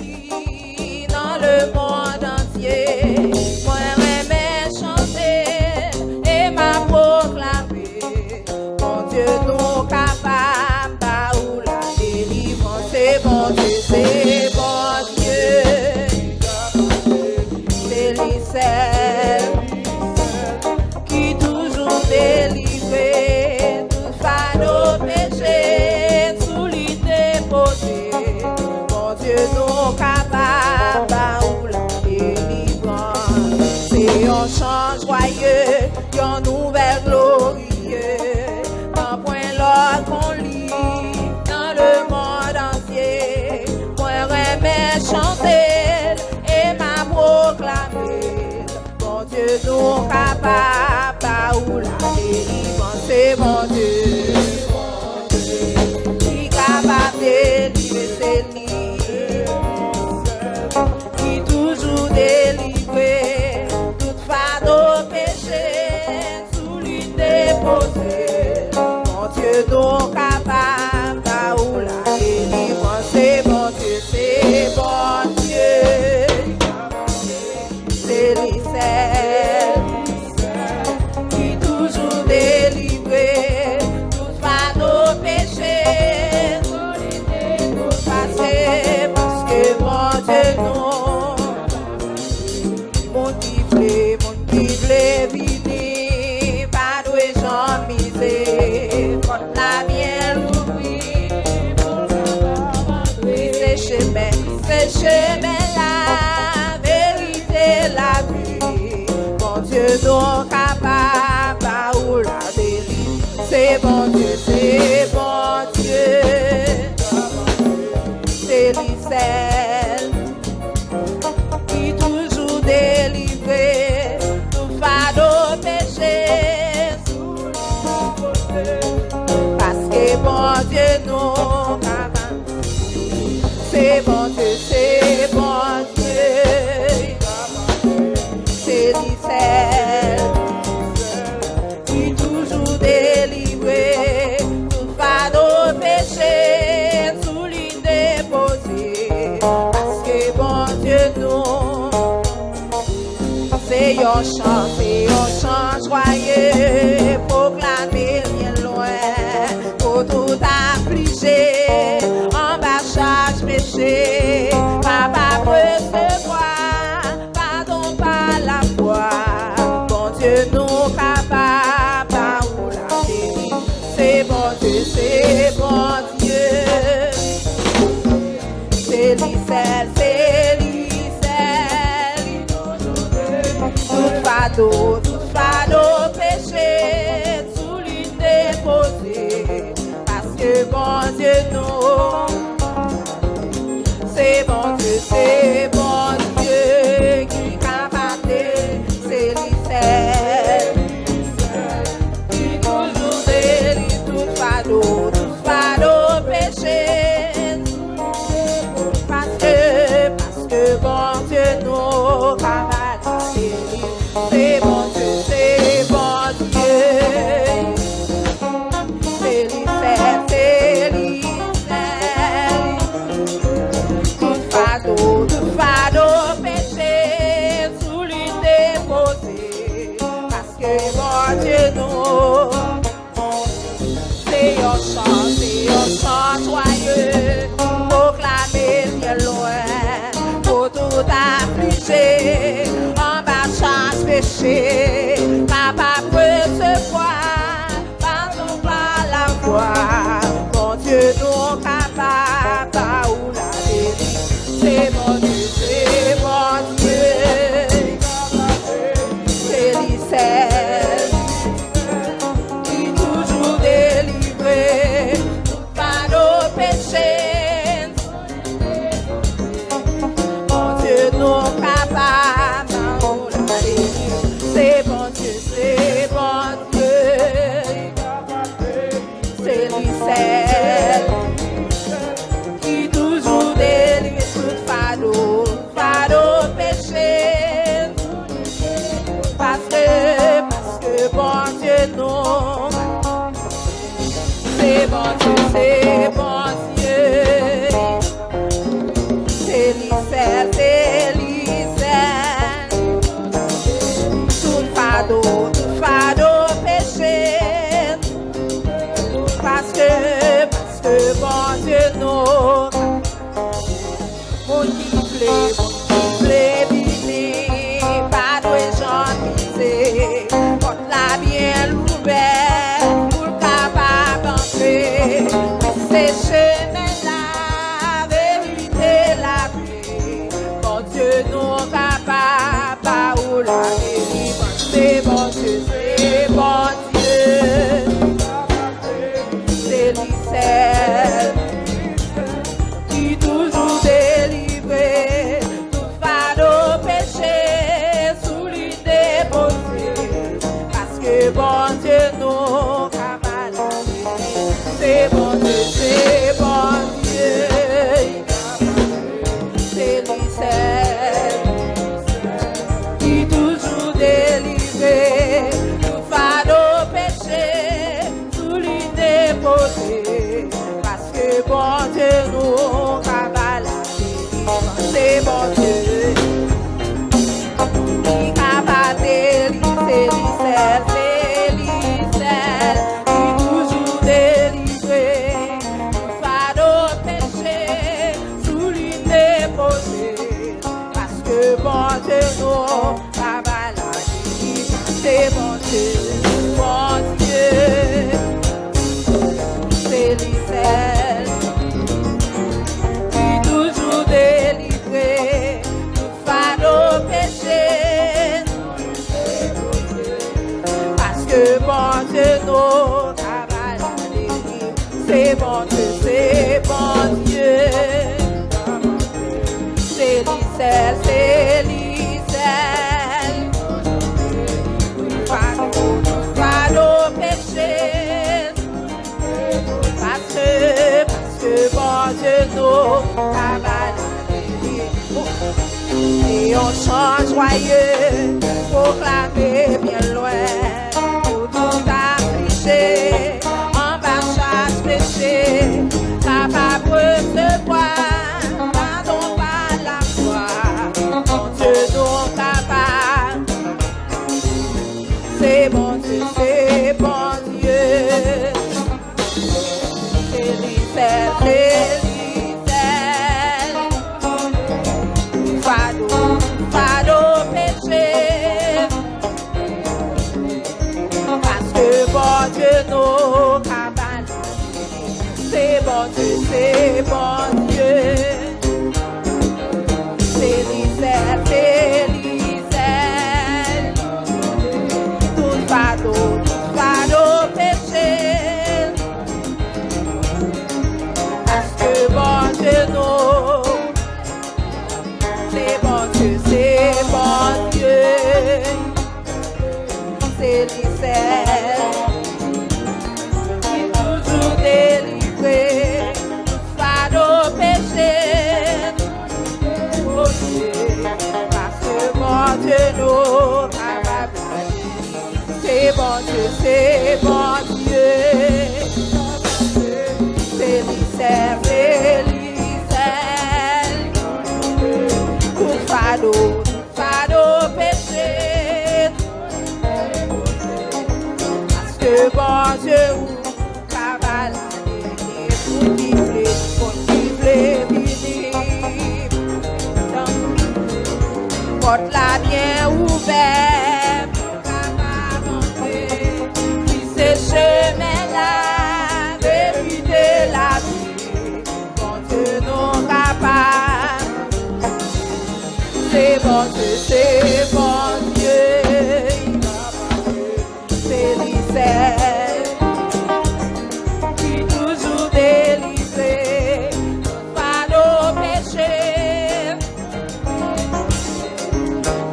li dans le monde entier. Moi j'aimais chanter et m'a proclamé. Mon Dieu nous capable, par où la délivrance. C'est bon Dieu, c'est bon Dieu. C'est lui seul qui toujours délivré tout fardeau péché sous lui déposé. Mon Dieu nous capable, par où la délivrance. C'est un chant joyeux, une nouvelle glorieux, un point l'or qu'on lit dans le monde entier. Moi j'aimais chanter et m'a proclamé. Mon Dieu nous capable, par où la délivrance. C'est mon Dieu qui capable de délivrer, c'est lui qui toujours délivré toute fardeau péché sous lui déposé. Mon Dieu nous capable, par où la délivrance. C'est mon Dieu, c'est bon Dieu. C'est lui seul qui toujours délivré tout fardeau péché sous lui déposé. Parce que mon Dieu nous, mon qui voulait vivre, pas doué j'en misé, quand la mienne l'oublie, c'est chemin la vérité, la vie. Mon Dieu nous capable, par où la délivre. C'est bon Dieu, c'est bon Dieu. C'est lui seul qui toujours délivré tout fardeau péché sous lui. Parce que bon Dieu nous capable. C'est bon Dieu, c'est bon Dieu. C'est lui seul qui toujours délivré tout fardeau péché sous lui déposé. Parce que bon Dieu nous, c'est un chant joyeux, proclamer bien loin, pour tout affligé, en bas chaque péché, papa recevoir, pardon par la foi, bon Dieu nous capable, par où la délivre. C'est bon Dieu, c'est bon Dieu. C'est lui seul, c'est lui seul, tout fardeau péché sous lui déposé. Parce que bon Dieu nous, c'est bon Dieu, c'est bon Dieu qui capable, c'est lui seul qui toujours délivre tout fardeau péché. Parce que bon Dieu nous capable, c'est bon Dieu, c'est bon Dieu. C'est lui seul, c'est lui seul. Tout fardeau péché sous lui déposé. Parce que bon Dieu nous, c'est un chant joyeux, proclamer bien loin, pour tout affligé, en bas chaque péché, papa recevoir, pardon par la foi, mon Dieu nous capable, par où la délivre. C'est mon Dieu, c'est mon Dieu, c'est lui seul qui toujours délivré par nos péchés. Mon Dieu nous capable, par où la délivre. C'est bon c'est l'Israël. Pas nos péchés. Parce que bon Dieu nous a balayé. Et on chante joyeux, proclamer bien loin, pour tout affliger, en bas chaque péché, capable de boire, pardon par la foi, mon Dieu nous capable. C'est bon Dieu, c'est bon Dieu. C'est l'Israël. Fado péché. Parce que bon Dieu nous cabane. C'est bon Dieu, c'est bon Dieu. C'est l'Israël, c'est l'Israël. Tout fado péché. Parce que bon Dieu nous. C'est bon Dieu, c'est bon Dieu. C'est l'Israël qui toujours délivré, pas nos péchés. Oh Dieu, parce que bon Dieu nous a béni. C'est bon Dieu, c'est bon Dieu. C'est l'Israël, c'est l'Israël. Fado péché. Parce que bon Dieu ou cavale pour vivre porte la bien ouverte, capable d'entrer, puis ce chemin-là, d'éviter la vie, bon Dieu non capable. C'est bon Dieu, c'est bon Dieu. C'est l'Israël qui toujours délivré, pas nos péchés.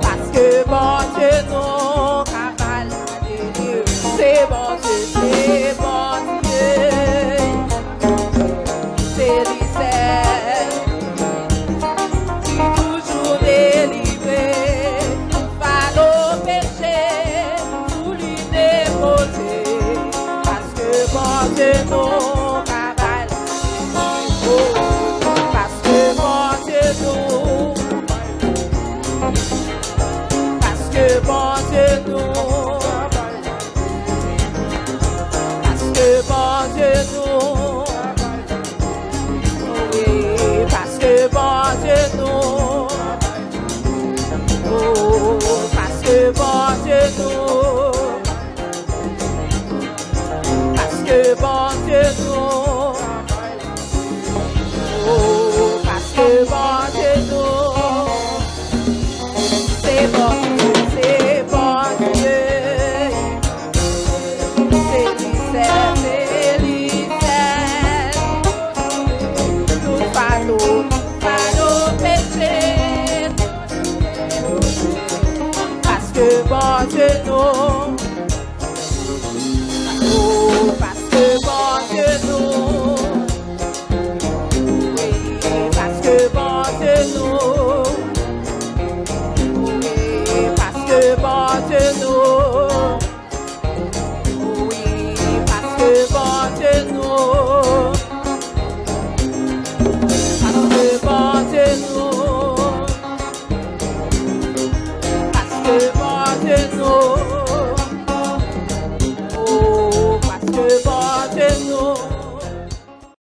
Parce que bon Dieu nous capable de Dieu. C'est bon Dieu, c'est bon Dieu. C'est l'Israël qui toujours délivré, pas nos péchés, tout lui déposer. Parce que bon Dieu nous cabale. Parce que bon Dieu nous. Parce que bon Dieu nous. Parce que bon Dieu nous. Oui, parce que bon Dieu nous. Oh, parce que bon Dieu nous. Parce que bon Dieu nous. Oh, parce que bon Dieu nous. C'est bon Dieu, c'est bon Dieu. C'est l'Israël, c'est l'Israël. Tout pas nos péchés. Parce que bon Dieu nous. Oh, parce que bon Dieu nous. Oui, parce que bon Dieu nous. Oui, parce que bon Dieu nous. Oui, parce que bon Dieu nous. Parce que bon Dieu nous. Parce que bon Dieu nous.